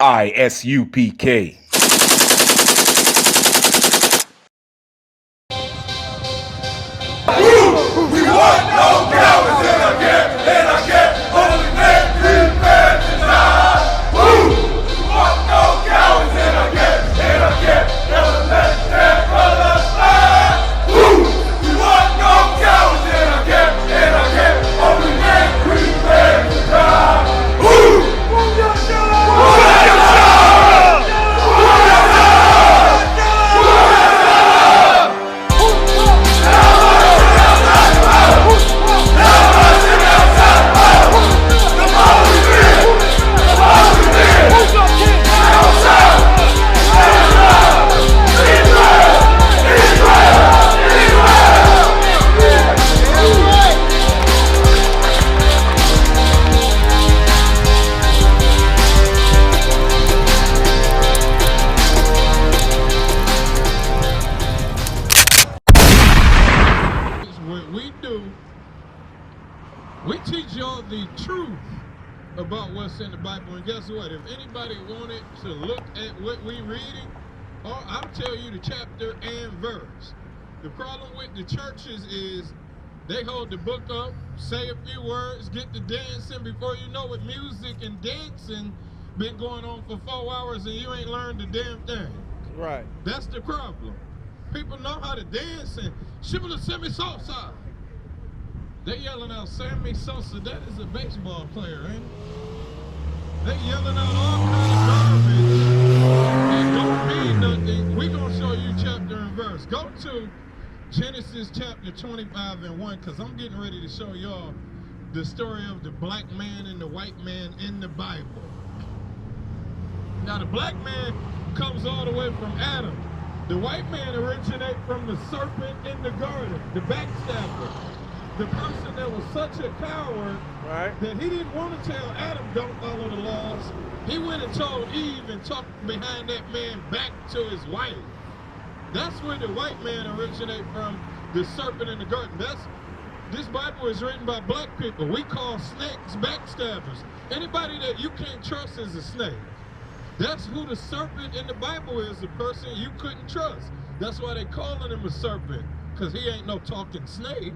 Isupk. We want no cowards in our camp, in our camp. Only men prepare to die. Woo! We want no cowards in our camp, in our camp. Never let their brothers die. Woo! We want no cowards in our camp, in our camp. Only men prepare to die. Woo! We teach y'all the truth about what's in the Bible, and guess what? If anybody wanted to look at what we reading, I'll tell you the chapter and verse. The problem with the churches is they hold the book up, say a few words, get to dancing. Before you know it, music and dancing been going on for 4 hours and you ain't learned the damn thing. Right. That's the problem. People know how to dance and shibboleth semi salsa. They yelling out Sammy Sosa, that is a baseball player, ain't it? They yelling out all kind of garbage that don't mean nothing. We gonna show you chapter and verse. Go to Genesis chapter 25 and 1, because I'm getting ready to show y'all the story of the black man and the white man in the Bible. Now the black man comes all the way from Adam. The white man originates from the serpent in the garden, the backstabber. The person that was such a coward that he didn't want to tell Adam don't follow the laws. He went and told Eve and talked behind that man back to his wife. That's where the white man originated from, the serpent in the garden. This Bible is written by black people. We call snakes backstabbers. Anybody that you can't trust is a snake. That's who the serpent in the Bible is, the person you couldn't trust. That's why they calling him a serpent, because he ain't no talking snake.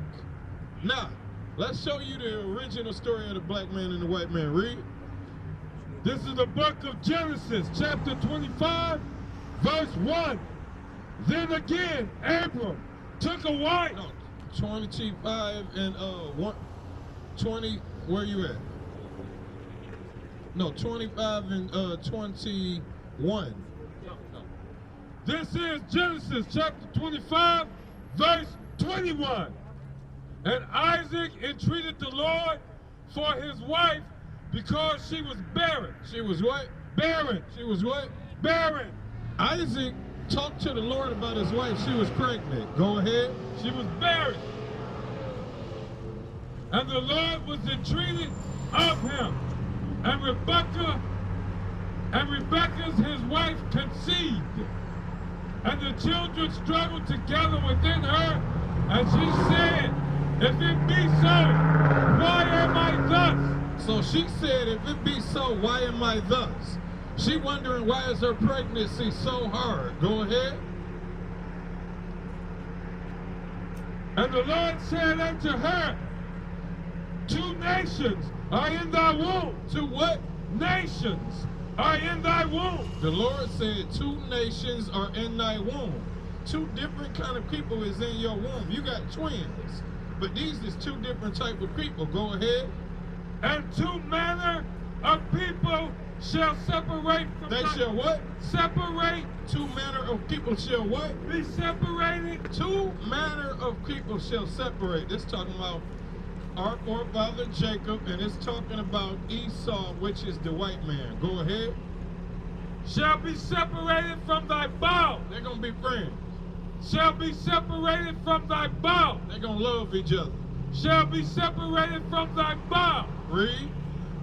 Now, let's show you the original story of the black man and the white man. Read. This is the book of Genesis, chapter 25, verse 1. Then again, Abram took a wife. No, 25 and 20, where you at? No, 25 and 21. This is Genesis, chapter 25, verse 21. And Isaac entreated the Lord for his wife because she was barren. She was what? Barren. She was what? Barren. Isaac talked to the Lord about his wife. She was pregnant. Go ahead. She was barren. And the Lord was entreated of him. And Rebekah's his wife conceived. And the children struggled together within her. And she said, if it be so, why am I thus? So she said, if it be so, why am I thus? She wondering why is her pregnancy so hard. Go ahead. And the Lord said unto her, 2 nations are in thy womb. 2 what? Nations are in thy womb. The Lord said 2 nations are in thy womb. 2 different kind of people is in your womb. You got twins. But these is 2 different type of people. Go ahead. And 2 manner of people shall separate from They shall what? Separate. 2 manner of people shall what? Be separated. 2 manner of people shall separate. This talking about our forefather Jacob, and it's talking about Esau, which is the white man. Go ahead. Shall be separated from thy bow. They're going to be friends. Shall be separated from thy bow. They're going to love each other. Shall be separated from thy bow. Read.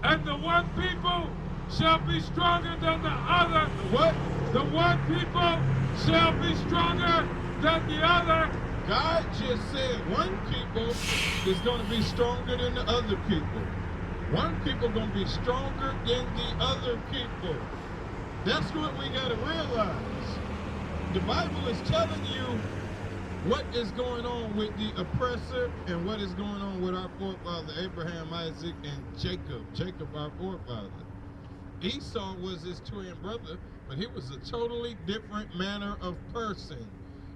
And the one people shall be stronger than the other. What? The one people shall be stronger than the other. God just said one people is going to be stronger than the other people. One people going to be stronger than the other people. That's what we got to realize. The Bible is telling you what is going on with the oppressor and what is going on with our forefather Abraham, Isaac, and Jacob. Jacob, our forefather. Esau was his twin brother, but he was a totally different manner of person.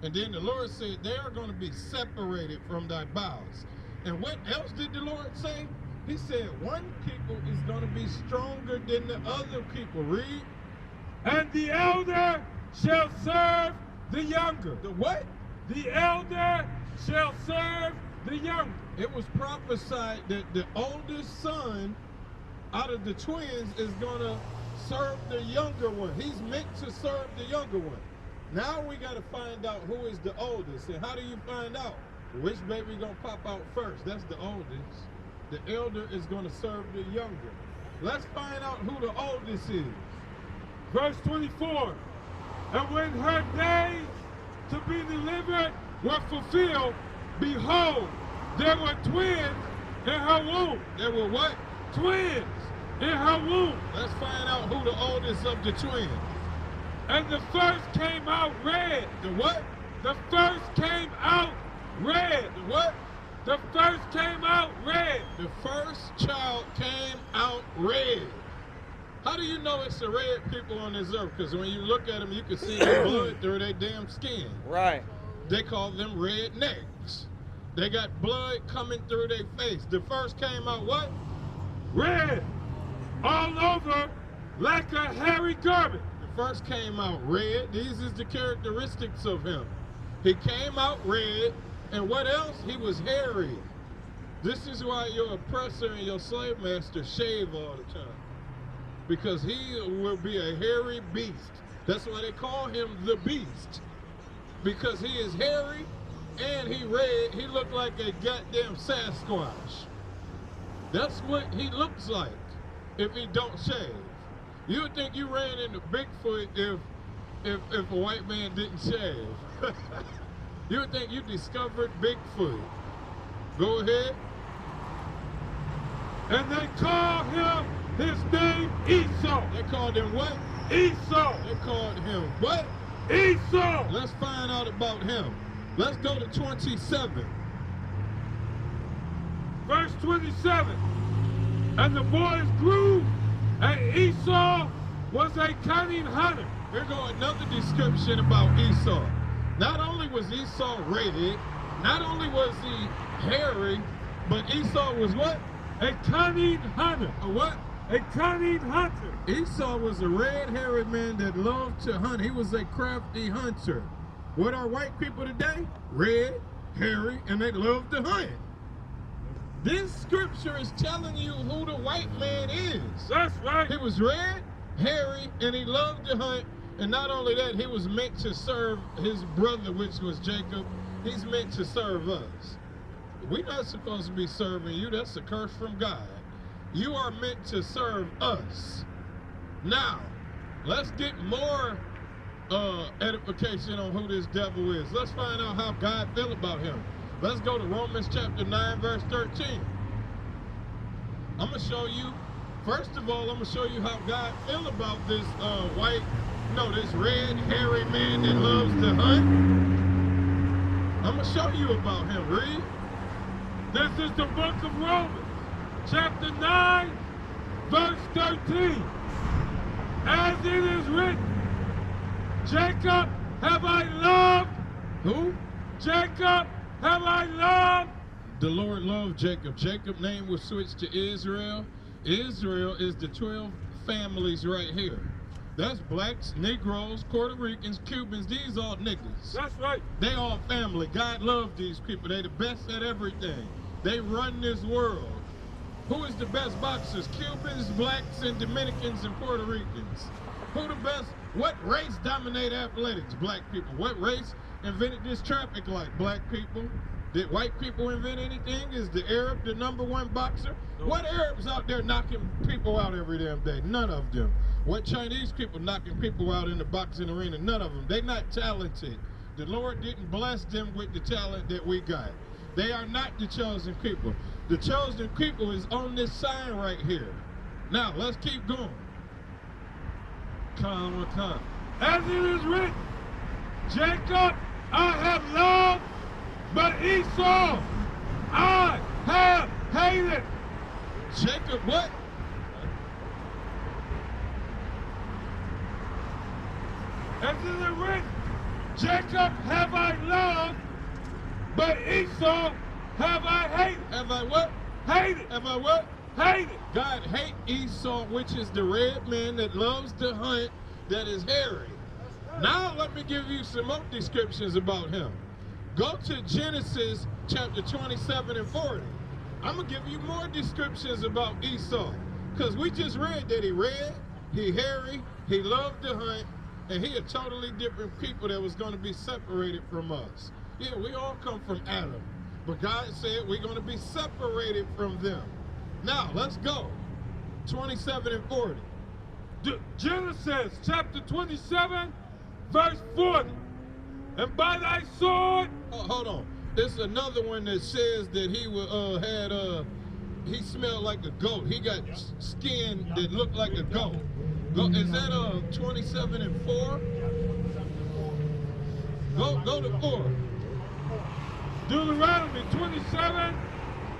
And then the Lord said, they are going to be separated from thy bowels. And what else did the Lord say? He said, one people is going to be stronger than the other people. Read. And the elder shall serve the younger. The what? The elder shall serve the younger. It was prophesied that the oldest son out of the twins is going to serve the younger one. He's meant to serve the younger one. Now we got to find out who is the oldest. And how do you find out? Which baby going to pop out first? That's the oldest. The elder is going to serve the younger. Let's find out who the oldest is. Verse 24. And when her days to be delivered were fulfilled, behold, there were twins in her womb. There were what? Twins in her womb. Let's find out who the oldest of the twins. And the first came out red. The what? The first came out red. The what? The first came out red. The first child came out red. How do you know it's the red people on this earth? Because when you look at them, you can see the blood through their damn skin. Right. They call them rednecks. They got blood coming through their face. The first came out what? Red. All over like a hairy garment. The first came out red. These is the characteristics of him. He came out red. And what else? He was hairy. This is why your oppressor and your slave master shave all the time. Because he will be a hairy beast. That's why they call him the beast. Because he is hairy and he red. He looked like a goddamn Sasquatch. That's what he looks like if he don't shave. You would think you ran into Bigfoot if a white man didn't shave. You would think you discovered Bigfoot. Go ahead. And they call him, his name, Esau. They called him what? Esau. They called him what? Esau. Let's find out about him. Let's go to 27. Verse 27. And the boys grew, and Esau was a cunning hunter. Here goes another description about Esau. Not only was Esau red, not only was he hairy, but Esau was what? A cunning hunter. A what? A cunning hunter. Esau was a red-haired man that loved to hunt. He was a crafty hunter. What are white people today? Red, hairy, and they love to hunt. This scripture is telling you who the white man is. That's right. He was red, hairy, and he loved to hunt. And not only that, he was meant to serve his brother, which was Jacob. He's meant to serve us. We're not supposed to be serving you. That's a curse from God. You are meant to serve us. Now, let's get more edification on who this devil is. Let's find out how God feel about him. Let's go to Romans chapter 9, verse 13. I'm going to show you, first of all, I'm going to show you how God feel about this this red, hairy man that loves to hunt. I'm going to show you about him. Read. This is the book of Romans, chapter 9, verse 13. As it is written, Jacob have I loved. Who? Jacob have I loved. The Lord loved Jacob. Jacob's name was switched to Israel. Israel is the 12 families right here. That's blacks, Negroes, Puerto Ricans, Cubans. These all niggas. That's right. They all family. God loved these people. They the best at everything. They run this world. Who is the best boxers? Cubans, blacks, and Dominicans, and Puerto Ricans. Who the best? What race dominate athletics? Black people. What race invented this traffic light? Black people. Did white people invent anything? Is the Arab the #1 boxer? What Arabs out there knocking people out every damn day? None of them. What Chinese people knocking people out in the boxing arena? None of them. They're not talented. The Lord didn't bless them with the talent that we got. They are not the chosen people. The chosen people is on this sign right here. Now, let's keep going. One time. As it is written, Jacob I have loved, but Esau I have hated. Jacob what? As it is written, Jacob have I loved, but Esau have I hated. Have I what? Hated. Have I what? Hated. God hate Esau, which is the red man that loves to hunt, that is hairy. Now let me give you some more descriptions about him. Go to Genesis chapter 27 and 40. I'm going to give you more descriptions about Esau. Because we just read that he red, he hairy, he loved to hunt, and he a totally different people that was going to be separated from us. Yeah, we all come from Adam. But God said we're going to be separated from them. Now, let's go. 27 and 40. Genesis chapter 27, verse 40. And by thy sword. Oh, hold on. There's another one that says that he he smelled like a goat. He got skin that looked like a goat. Is that 27 and 4? Go to 4. Deuteronomy 27,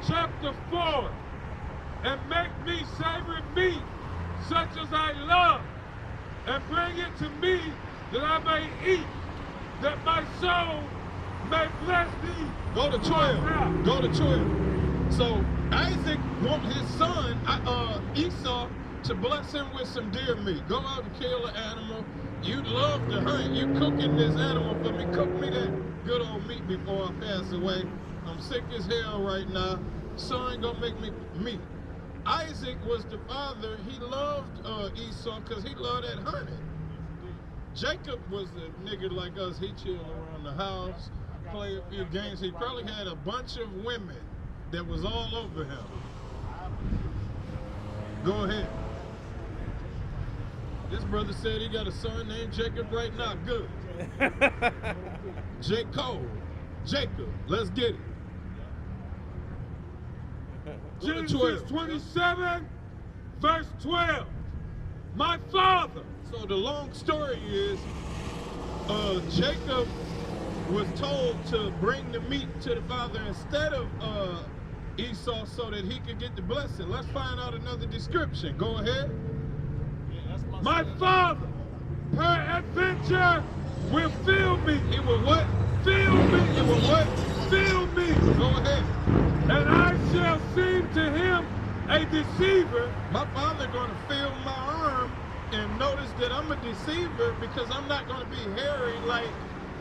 chapter 4. And make me savory meat, such as I love, and bring it to me, that I may eat, that my soul may bless thee. Go to 12. Go to 12. So Isaac wants his son, Esau, to bless him with some deer meat. Go out and kill an animal. You love to hunt. You cooking this animal for me. Cook me that good old meat before I pass away. I'm sick as hell right now. Son, go make me meat. Isaac was the father. He loved Esau because he loved that hunting. Jacob was a nigga like us. He chilled around the house, play a few games. He probably had a bunch of women that was all over him. Go ahead. This brother said he got a son named Jacob right now. Good. Jacob. Let's get it. Genesis 27, verse 12. My father. So the long story is, Jacob was told to bring the meat to the father instead of Esau so that he could get the blessing. Let's find out another description. Go ahead. My father, peradventure, will fill me. He will what? Fill me. He will what? Fill me. Go ahead. And I shall seem to him a deceiver. My father going to feel my arm and notice that I'm a deceiver because I'm not going to be hairy like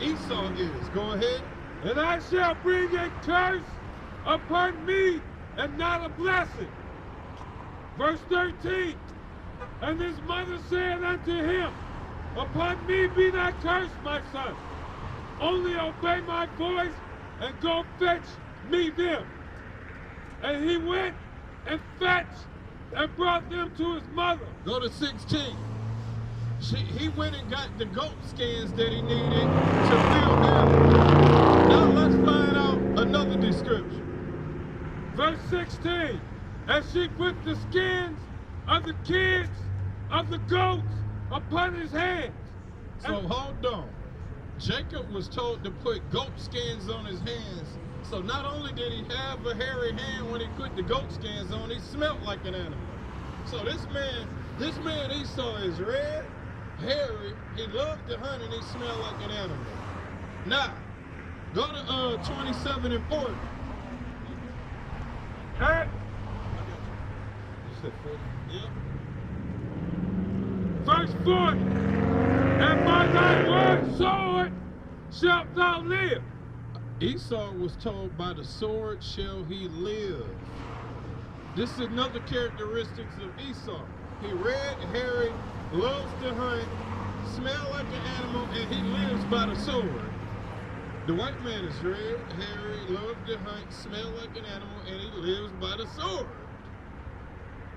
Esau is. Go ahead. And I shall bring a curse upon me and not a blessing. Verse 13. And his mother said unto him, upon me be thy curse, my son. Only obey my voice and go fetch me them. And he went and fetched and brought them to his mother. Go to 16. He went and got the goat skins that he needed to fill him. Now let's find out another description. Verse 16. And she put the skins of the kids of the goats upon his hands. So hold on. Jacob was told to put goat skins on his hands. So not only did he have a hairy hand when he put the goat skins on, he smelled like an animal. So this man Esau is red, hairy, he loved to hunt and he smelled like an animal. Now, go to 27 and 40. And You said 40? Yep. verse 40. And by thy word sword shalt thou live. Esau was told, by the sword shall he live. This is another characteristics of Esau. He red, hairy, loves to hunt, smell like an animal, and he lives by the sword. The white man is red, hairy, loves to hunt, smell like an animal, and he lives by the sword.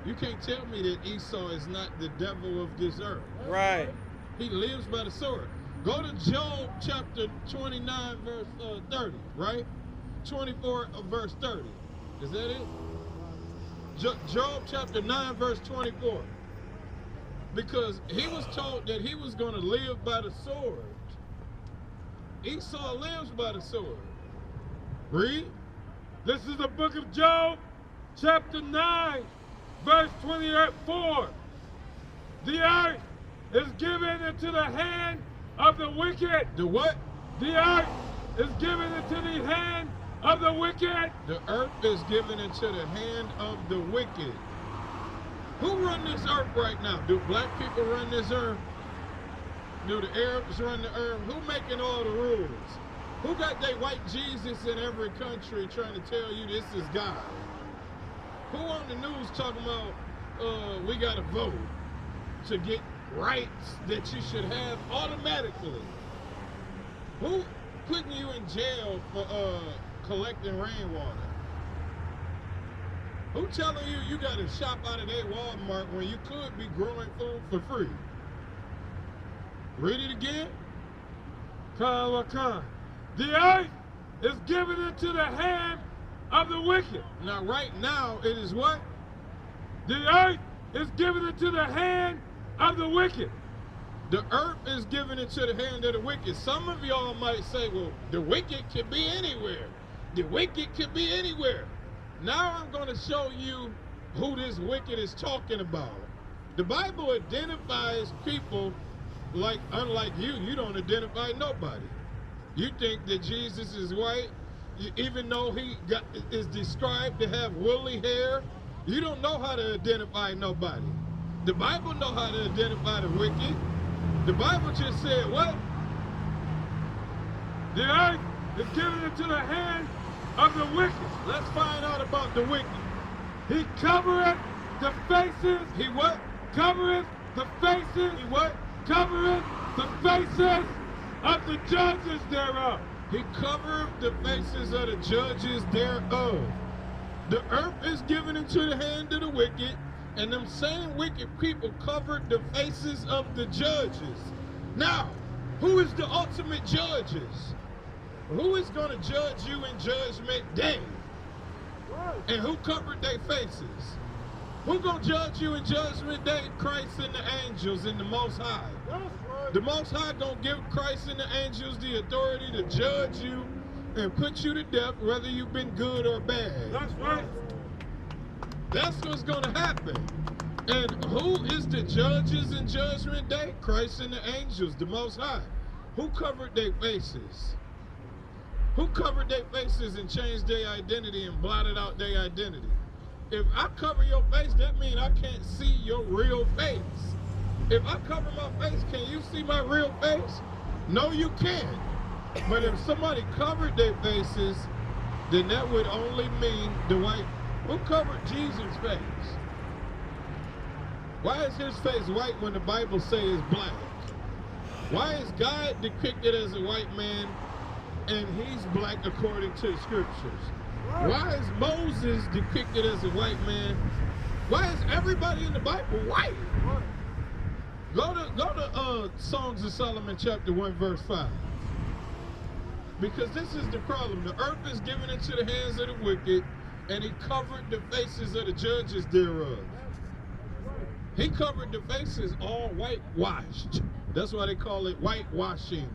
You can't tell me that Esau is not the devil of this earth. Right. He lives by the sword. Go to Job chapter 29, verse 30, right? 24, verse 30. Is that it? Job chapter 9, verse 24. Because he was told that he was going to live by the sword. Esau lives by the sword. Read. This is the book of Job, chapter 9, verse 24. The earth is given into the hand of the wicked. The what? The earth is given into the hand of the wicked. The earth is given into the hand of the wicked. Who run this earth right now? Do black people run this earth? Do the Arabs run the earth? Who making all the rules? Who got their white Jesus in every country trying to tell you this is God? Who on the news talking about we got to vote to get rights that you should have automatically? Who putting you in jail for collecting rainwater? Who telling you you got to shop out of their Walmart when you could be growing food for free? Read it again. The earth is given into the hand of the wicked. Now, right now, it is what? The earth is given into the hand of the wicked. The earth is given into the hand of the wicked. Some of y'all might say, well, the wicked can be anywhere. The wicked can be anywhere. Now I'm going to show you who this wicked is talking about. The Bible identifies people like, unlike you, you don't identify nobody. You think that Jesus is white, even though he is described to have woolly hair. You don't know how to identify nobody. The Bible know how to identify the wicked. The Bible just said what? The earth is given into the hand of the wicked. Let's find out about the wicked. He covereth the faces. He what? Covereth the faces. He what? Covereth the faces of the judges thereof. He covereth the faces of the judges thereof. The earth is given into the hand of the wicked, and them same wicked people covered the faces of the judges. Now, who is the ultimate judges? Who is going to judge you in judgment day? And who covered their faces? Who going to judge you in judgment day? Christ and the angels and the Most High. The Most High going to give Christ and the angels the authority to judge you and put you to death, whether you've been good or bad. That's right. That's what's going to happen. And who is the judges in judgment day? Christ and the angels, the Most High. Who covered their faces? Who covered their faces and changed their identity and blotted out their identity? If I cover your face, that means I can't see your real face. If I cover my face, can you see my real face? No, you can't. But if somebody covered their faces, then that would only mean the white. Who covered Jesus' face? Why is his face white when the Bible says it's black? Why is God depicted as a white man and he's black according to the scriptures? Why is Moses depicted as a white man? Why is everybody in the Bible white? Go to Songs of Solomon chapter 1 verse 5. Because this is the problem. The earth is given into the hands of the wicked, and he covered the faces of the judges thereof. He covered the faces all whitewashed. That's why they call it whitewashing.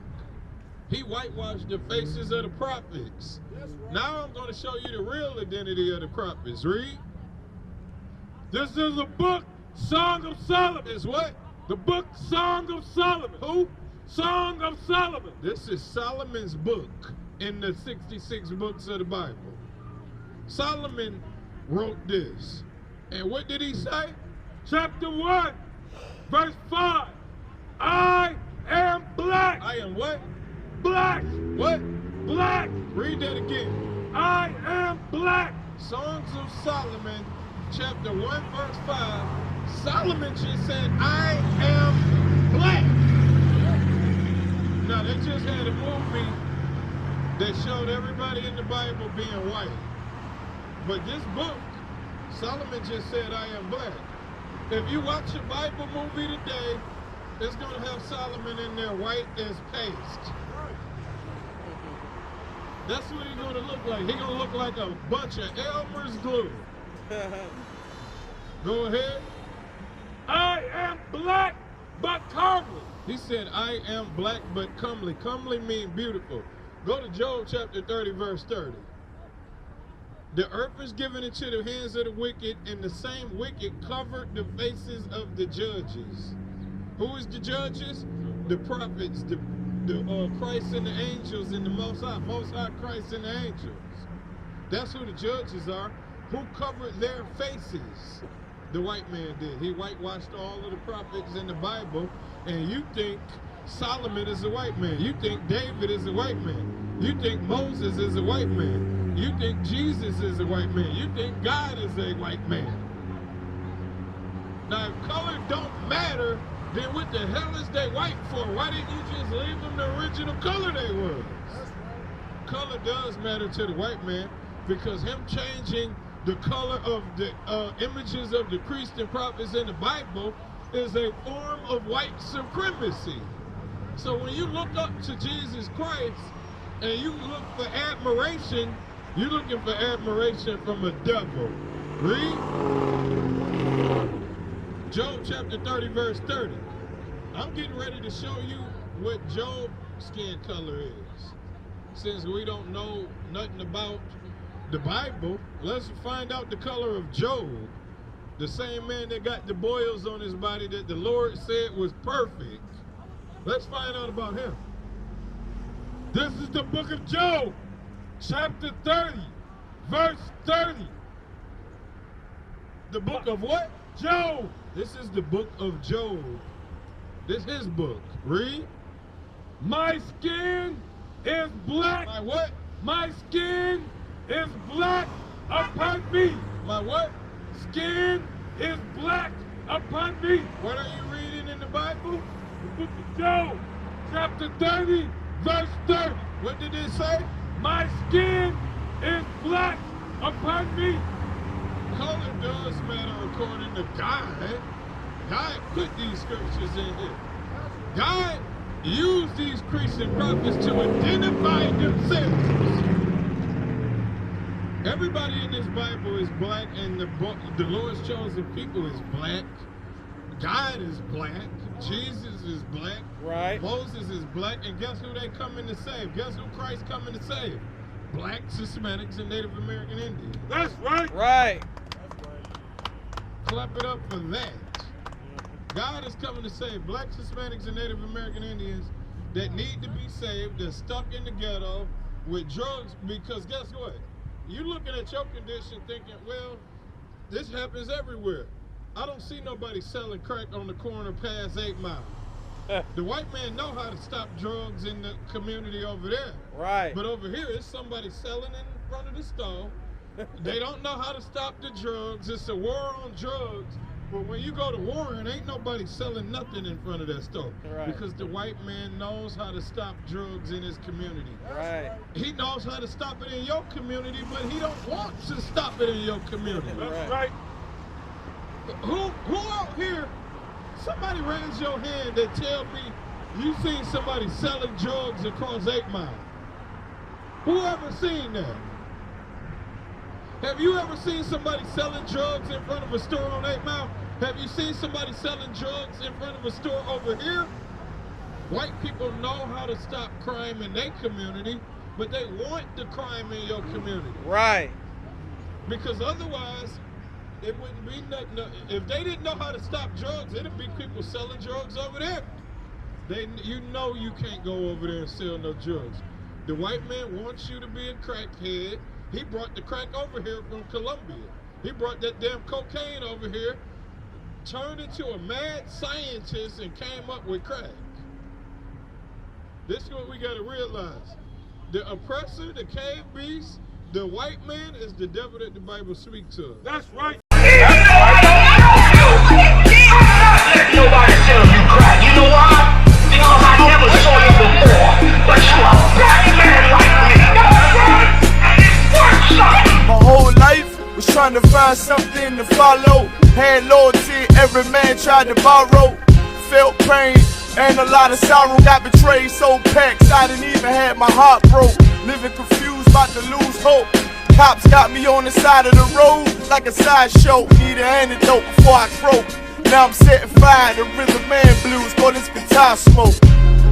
He whitewashed the faces of the prophets. Now I'm going to show you the real identity of the prophets. Read. This is a book, Song of Solomon. Is what? The book, Song of Solomon. Who? Song of Solomon. This is Solomon's book in the 66 books of the Bible. Solomon wrote this. And what did he say? Chapter 1, verse 5. I am black. I am what? Black. What? Black. Read that again. I am black. Songs of Solomon, chapter 1, verse 5. Solomon just said, I am black. Now, they just had a movie that showed everybody in the Bible being white. But this book, Solomon just said, I am black. If you watch a Bible movie today, it's going to have Solomon in there white as paste. That's what he's going to look like. He's going to look like a bunch of Elmer's glue. Go ahead. I am black but comely. He said, I am black but comely. Comely means beautiful. Go to Job chapter 30, verse 30. The earth is given into the hands of the wicked, and the same wicked covered the faces of the judges. Who is the judges? The prophets, the Christ and the angels and the Most High Christ and the angels. That's who the judges are. Who covered their faces? The white man did. He whitewashed all of the prophets in the Bible, and you think Solomon is a white man. You think David is a white man. You think Moses is a white man. You think Jesus is a white man. You think God is a white man. Now, if color don't matter, then what the hell is they white for? Why didn't you just leave them the original color they was? Color does matter to the white man, because him changing the color of the images of the priests and prophets in the Bible is a form of white supremacy. So when you look up to Jesus Christ and you look for admiration, you're looking for admiration from a devil. Read Job chapter 30, verse 30. I'm getting ready to show you what Job's skin color is. Since we don't know nothing about the Bible, let's find out the color of Job. The same man that got the boils on his body that the Lord said was perfect. Let's find out about him. This is the book of Job, chapter 30, verse 30. The book of what? Job. This is the book of Job. This is his book. Read. My skin is black. My what? My skin is black upon me. My what? Skin is black upon me. What are you reading in the Bible? The book of Job, chapter 30, verse 30. What did it say? My skin is black upon me. Color does matter according to God. God put these scriptures in here. God used these priests and prophets to identify themselves. Everybody in this Bible is black, and the Lord's chosen people is black. God is black. Jesus is black. Right. Moses is black. And guess who they coming to save? Guess who Christ coming to save? Blacks, Hispanics, and Native American Indians. That's right. Right. Clap it up for that. God is coming to save blacks, Hispanics, and Native American Indians that need to be saved. They're stuck in the ghetto with drugs, because guess what? You looking at your condition thinking, well, this happens everywhere. I don't see nobody selling crack on the corner past 8 Mile. The white man know how to stop drugs in the community over there. Right. But over here, it's somebody selling in front of the store. They don't know how to stop the drugs. It's a war on drugs. But when you go to Warren, ain't nobody selling nothing in front of that store. Right. Because the white man knows how to stop drugs in his community. Right. He knows how to stop it in your community, but he don't want to stop it in your community. That's right. Who out here, somebody raise your hand and tell me you seen somebody selling drugs across 8 Mile. Who ever seen that? Have you ever seen somebody selling drugs in front of a store on 8 Mile? Have you seen somebody selling drugs in front of a store over here? White people know how to stop crime in their community, but they want the crime in your community. Right. Because otherwise, it wouldn't be nothing. If they didn't know how to stop drugs, it'd be people selling drugs over there. You know you can't go over there and sell no drugs. The white man wants you to be a crackhead. He brought the crack over here from Colombia. He brought that damn cocaine over here, turned into a mad scientist, and came up with crack. This is what we gotta realize. The oppressor, the cave beast, the white man is the devil that the Bible speaks of. That's right. Let nobody tell you crack. You know why? Because I never saw you before. But you a black man like me. And it works, son. My whole life was trying to find something to follow. Had loyalty, every man tried to borrow. Felt pain and a lot of sorrow. Got betrayed, sold packs, I didn't even have my heart broke. Living confused, about to lose hope. Cops got me on the side of the road like a sideshow. Need an antidote before I croak. Now I'm setting fire to rhythm and blues, call this guitar smoke.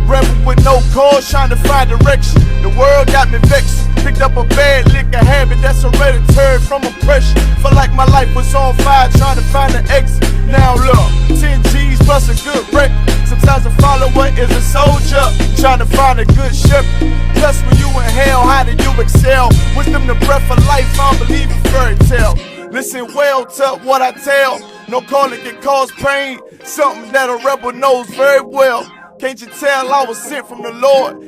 Rebel with no cause, trying to find direction. The world got me vexed. Picked up a bad liquor habit that's hereditary from oppression. Felt like my life was on fire, trying to find an exit. Now look, 10 G's plus a good wreck. Sometimes a follower is a soldier, trying to find a good shepherd. Plus when you in hell, how do you excel? Wisdom the breath of life, I don't believe in fairy tale. Listen well to what I tell. No calling can cause pain, something that a rebel knows very well. Can't you tell I was sent from the Lord?